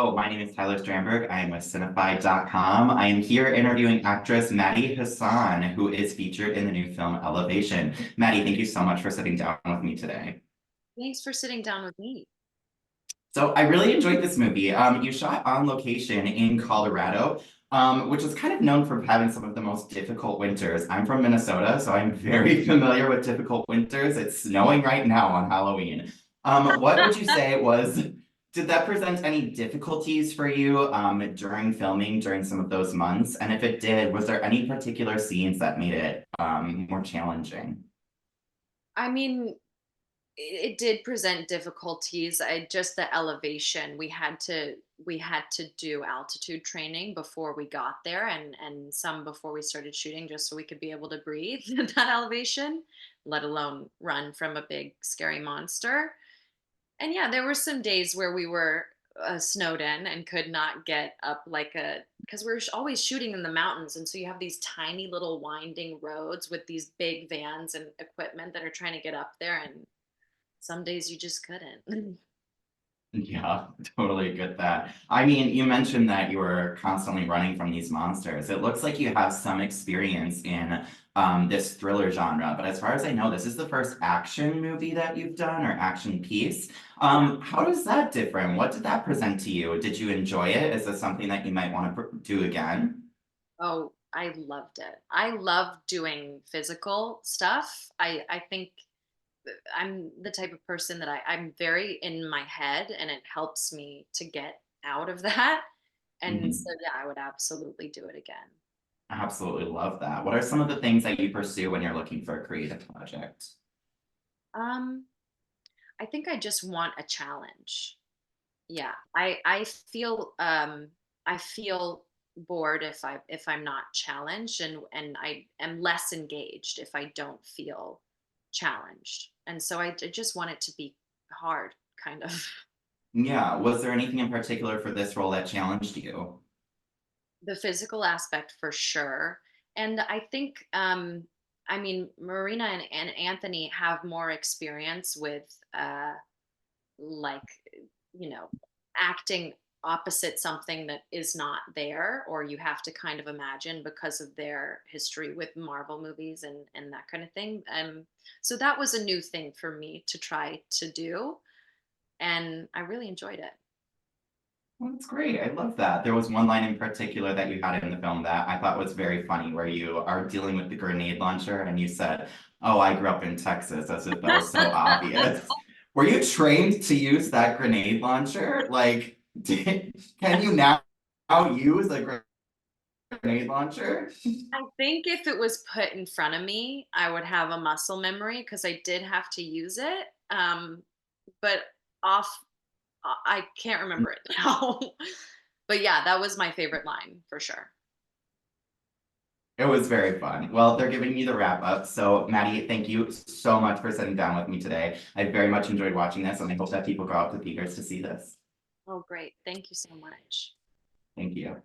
Hello, my name is Tyler Strandberg. I am with Cinefied.com. I am here interviewing actress Maddie Hasson, who is featured in the new film Elevation. Maddie, thank you so much for sitting down with me today. Thanks for sitting down with me. So I really enjoyed this movie. You shot on location in Colorado, which is kind of known for having some of the most difficult winters. I'm from Minnesota, so I'm very familiar with difficult winters. It's snowing right now on Halloween. What would you say did that present any difficulties for you during filming during some of those months? And if it did, was there any particular scenes that made it more challenging? I mean, it did present difficulties. I just the elevation. We had to do altitude training before we got there and some before we started shooting just so we could be able to breathe at that elevation, let alone run from a big scary monster. And yeah, there were some days where we were snowed in and could not get up like a because we're always shooting in the mountains, and so you have these tiny little winding roads with these big vans and equipment that are trying to get up there, and some days you just couldn't. Yeah, totally get that. I mean, you mentioned that you were constantly running from these monsters. It looks like you have some experience in this thriller genre, but as far as I know, this is the first action movie that you've done or action piece. How does that differ and what did that present to you? Did you enjoy it? Is this something that you might want to do again? Oh, I loved it. I love doing physical stuff. I think I'm the type of person that I'm very in my head, and it helps me to get out of that. And so, Mhm. yeah, I would absolutely do it again. Absolutely love that. What are some of the things that you pursue when you're looking for a creative project? Um, I think I just want a challenge. Yeah, I feel bored if I'm not challenged, and I am less engaged if I don't feel challenged. And so I just want it to be hard, kind of. Yeah, was there anything in particular for this role that challenged you? The physical aspect for sure. And I think I mean Marina and Anthony have more experience with like acting opposite something that is not there, or you have to kind of imagine because of their history with Marvel movies and that kind of thing. So that was a new thing for me to try to do, and I really enjoyed it. Well, that's great. I love that. There was one line in particular that you had in the film that I thought was very funny, where you are dealing with the grenade launcher and you said, "Oh, I grew up in Texas," as if that was so obvious. Were you trained to use that grenade launcher? Like, can you now use a grenade launcher? I think if it was put in front of me, I would have a muscle memory because I did have to use it. But off, I can't remember it now. But yeah, that was my favorite line for sure. It was very fun. Well, they're giving me the wrap up. So, Maddie, thank you so much for sitting down with me today. I very much enjoyed watching this, and I hope that people go out to theaters to see this. Oh, great. Thank you so much. Thank you.